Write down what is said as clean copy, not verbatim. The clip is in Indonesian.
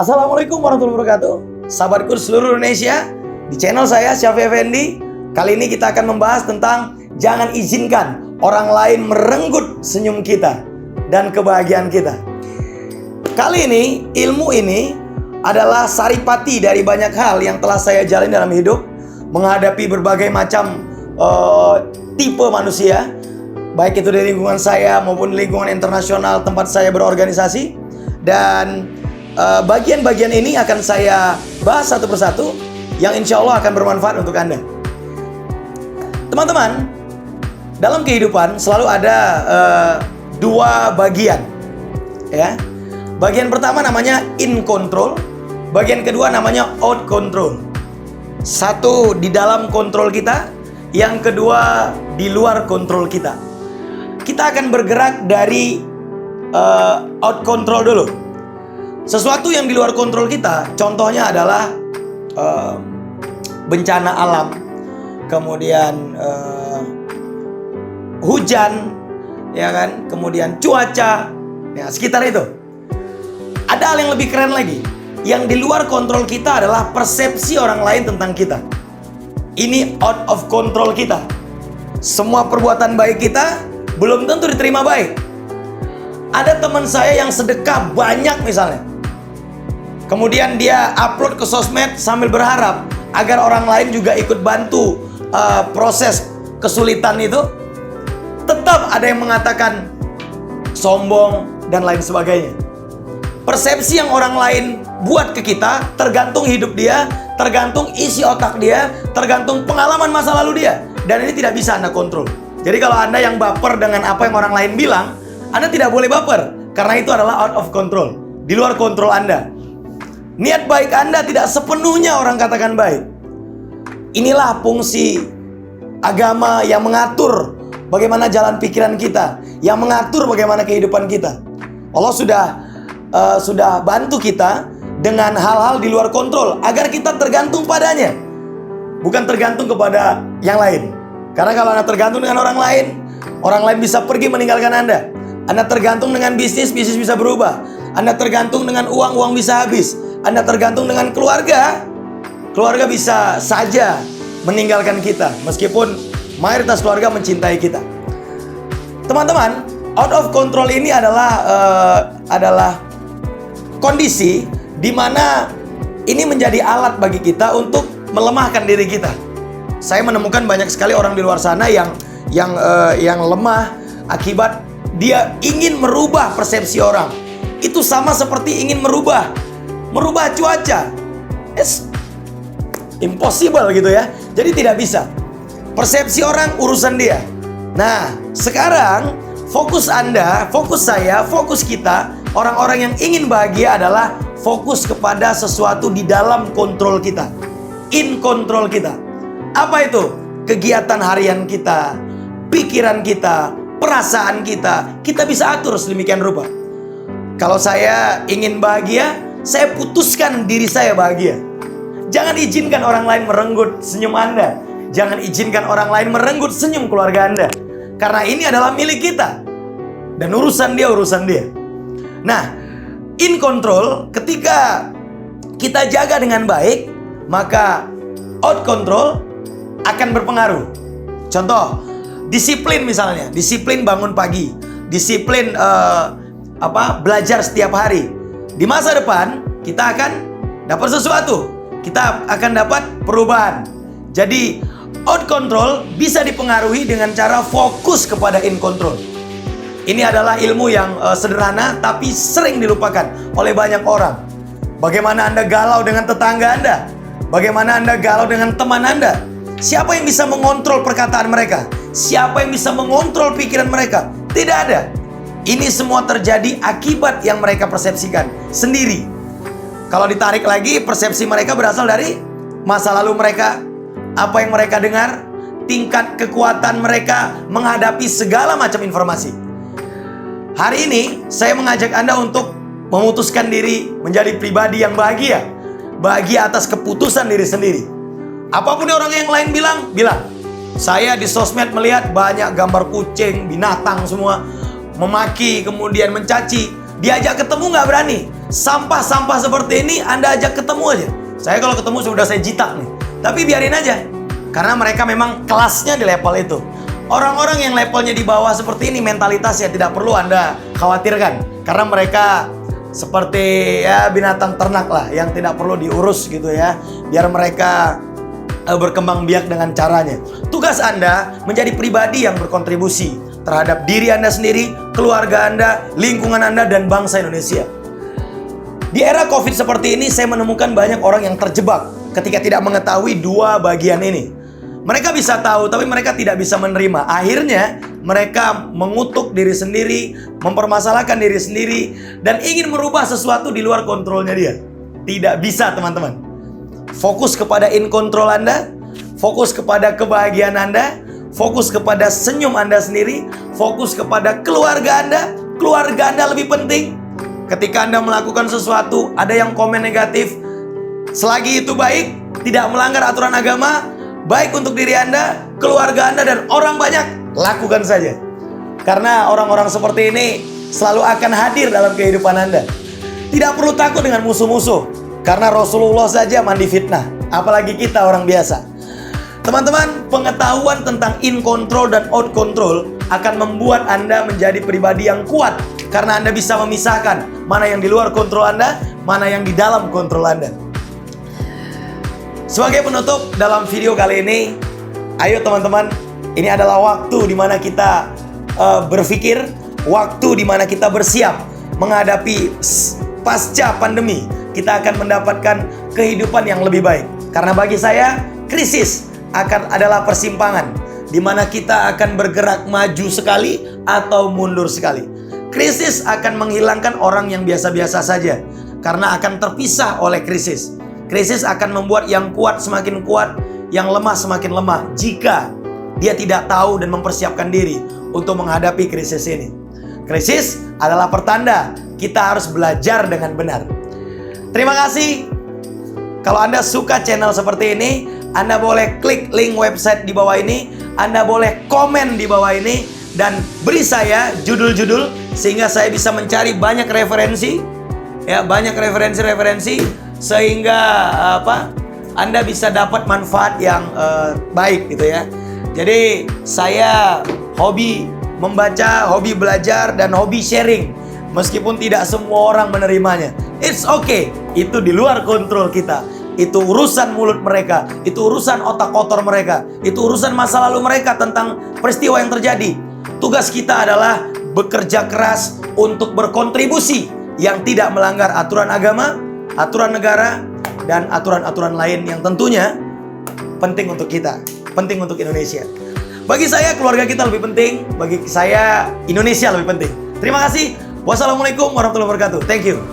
Assalamualaikum warahmatullahi wabarakatuh. Sahabatku seluruh Indonesia, di channel saya Syafi Effendi. Kali ini kita akan membahas tentang jangan izinkan orang lain merenggut senyum kita dan kebahagiaan kita. Kali ini, ilmu ini adalah saripati dari banyak hal yang telah saya jalani dalam hidup, menghadapi berbagai macam tipe manusia, baik itu dari lingkungan saya maupun lingkungan internasional tempat saya berorganisasi. Dan bagian-bagian ini akan saya bahas satu persatu yang insya Allah akan bermanfaat untuk Anda. Teman-teman, dalam kehidupan selalu ada dua bagian, ya. Bagian pertama namanya in control, bagian kedua namanya out control. Satu di dalam kontrol kita, yang kedua di luar kontrol kita. Kita akan bergerak dari out control dulu. Sesuatu yang di luar kontrol kita, contohnya adalah bencana alam, kemudian hujan, ya kan, kemudian cuaca, ya sekitar itu. Ada hal yang lebih keren lagi, yang di luar kontrol kita adalah persepsi orang lain tentang kita. Ini out of control kita. Semua perbuatan baik kita belum tentu diterima baik. Ada teman saya yang sedekah banyak misalnya, kemudian dia upload ke sosmed sambil berharap agar orang lain juga ikut bantu proses kesulitan itu. Tetap ada yang mengatakan sombong dan lain sebagainya. Persepsi yang orang lain buat ke kita tergantung hidup dia, tergantung isi otak dia, tergantung pengalaman masa lalu dia. Dan ini tidak bisa Anda kontrol. Jadi kalau Anda yang baper dengan apa yang orang lain bilang, Anda tidak boleh baper, karena itu adalah out of control, di luar kontrol Anda. Niat baik Anda tidak sepenuhnya orang katakan baik. Inilah fungsi agama yang mengatur bagaimana jalan pikiran kita, yang mengatur bagaimana kehidupan kita. Allah sudah bantu kita dengan hal-hal di luar kontrol agar kita tergantung padanya, bukan tergantung kepada yang lain. Karena kalau Anda tergantung dengan orang lain bisa pergi meninggalkan Anda. Anda tergantung dengan bisnis bisa berubah. Anda tergantung dengan uang bisa habis. Anda tergantung dengan keluarga bisa saja meninggalkan kita, meskipun mayoritas keluarga mencintai kita. Teman-teman, out of control ini adalah kondisi di mana ini menjadi alat bagi kita untuk melemahkan diri kita. Saya menemukan banyak sekali orang di luar sana yang lemah akibat dia ingin merubah persepsi orang. Itu sama seperti ingin merubah cuaca. It's impossible gitu ya. Jadi tidak bisa. Persepsi orang urusan dia. Nah, sekarang fokus Anda, fokus saya, fokus kita, orang-orang yang ingin bahagia adalah fokus kepada sesuatu di dalam kontrol kita, in kontrol kita. Apa itu? Kegiatan harian kita, pikiran kita, perasaan kita bisa atur sedemikian rupa. Kalau saya ingin bahagia, saya putuskan diri saya bahagia. Jangan izinkan orang lain merenggut senyum Anda. Jangan izinkan orang lain merenggut senyum keluarga Anda. Karena ini adalah milik kita. Dan urusan dia. Nah, in control, ketika kita jaga dengan baik, maka out control akan berpengaruh. Contoh, disiplin misalnya, disiplin bangun pagi, disiplin belajar setiap hari. Di masa depan kita akan dapat sesuatu, kita akan dapat perubahan. Jadi out control bisa dipengaruhi dengan cara fokus kepada in control. Ini adalah ilmu yang sederhana tapi sering dilupakan oleh banyak orang. Bagaimana Anda galau dengan tetangga Anda? Bagaimana Anda galau dengan teman Anda? Siapa yang bisa mengontrol perkataan mereka? Siapa yang bisa mengontrol pikiran mereka? Tidak ada. Ini semua terjadi akibat yang mereka persepsikan sendiri. Kalau ditarik lagi, persepsi mereka berasal dari masa lalu mereka, apa yang mereka dengar, tingkat kekuatan mereka menghadapi segala macam informasi. Hari ini saya mengajak Anda untuk memutuskan diri menjadi pribadi yang bahagia. Bahagia atas keputusan diri sendiri. Apapun orang yang lain bilang. Saya di sosmed melihat banyak gambar kucing, binatang semua, memaki, kemudian mencaci. Diajak ketemu nggak berani. Sampah-sampah seperti ini Anda ajak ketemu aja. Saya kalau ketemu sudah saya jitak nih. Tapi biarin aja. Karena mereka memang kelasnya di level itu. Orang-orang yang levelnya di bawah seperti ini mentalitasnya tidak perlu Anda khawatirkan. Karena mereka seperti ya binatang ternak lah yang tidak perlu diurus gitu ya. Biar mereka berkembang biak dengan caranya. Tugas Anda menjadi pribadi yang berkontribusi terhadap diri Anda sendiri, keluarga Anda, lingkungan Anda, dan bangsa Indonesia. Di era COVID seperti ini, saya menemukan banyak orang yang terjebak ketika tidak mengetahui dua bagian ini. Mereka bisa tahu, tapi mereka tidak bisa menerima. Akhirnya, mereka mengutuk diri sendiri, mempermasalahkan diri sendiri, dan ingin merubah sesuatu di luar kontrolnya dia. Tidak bisa, teman-teman. Fokus kepada in control Anda, fokus kepada kebahagiaan Anda, fokus kepada senyum Anda sendiri, fokus kepada keluarga Anda. Keluarga Anda lebih penting. Ketika Anda melakukan sesuatu, ada yang komen negatif, selagi itu baik, tidak melanggar aturan agama, baik untuk diri Anda, keluarga Anda, dan orang banyak, lakukan saja. Karena orang-orang seperti ini selalu akan hadir dalam kehidupan Anda. Tidak perlu takut dengan musuh-musuh, karena Rasulullah saja mandi fitnah, apalagi kita orang biasa. Teman-teman, pengetahuan tentang in control dan out control akan membuat Anda menjadi pribadi yang kuat. Karena Anda bisa memisahkan mana yang di luar kontrol Anda, mana yang di dalam kontrol Anda. Sebagai penutup dalam video kali ini, ayo teman-teman, ini adalah waktu di mana kita berpikir, waktu di mana kita bersiap menghadapi pasca pandemi. Kita akan mendapatkan kehidupan yang lebih baik. Karena bagi saya, krisis adalah persimpangan di mana kita akan bergerak maju sekali atau mundur sekali. Krisis akan menghilangkan orang yang biasa-biasa saja karena akan terpisah oleh krisis. Krisis akan membuat yang kuat semakin kuat, yang lemah semakin lemah jika dia tidak tahu dan mempersiapkan diri untuk menghadapi krisis ini. Krisis adalah pertanda kita harus belajar dengan benar. Terima kasih. Kalau Anda suka channel seperti ini, Anda boleh klik link website di bawah ini, Anda boleh komen di bawah ini, dan beri saya judul-judul sehingga saya bisa mencari banyak referensi, ya, banyak referensi sehingga Anda bisa dapat manfaat yang baik gitu ya. Jadi saya hobi membaca, hobi belajar, dan hobi sharing. Meskipun tidak semua orang menerimanya, it's okay. Itu di luar kontrol kita. Itu urusan mulut mereka, itu urusan otak kotor mereka, itu urusan masa lalu mereka tentang peristiwa yang terjadi. Tugas kita adalah bekerja keras untuk berkontribusi yang tidak melanggar aturan agama, aturan negara, dan aturan-aturan lain yang tentunya penting untuk kita, penting untuk Indonesia. Bagi saya, keluarga kita lebih penting. Bagi saya, Indonesia lebih penting. Terima kasih. Wassalamualaikum warahmatullahi wabarakatuh. Thank you.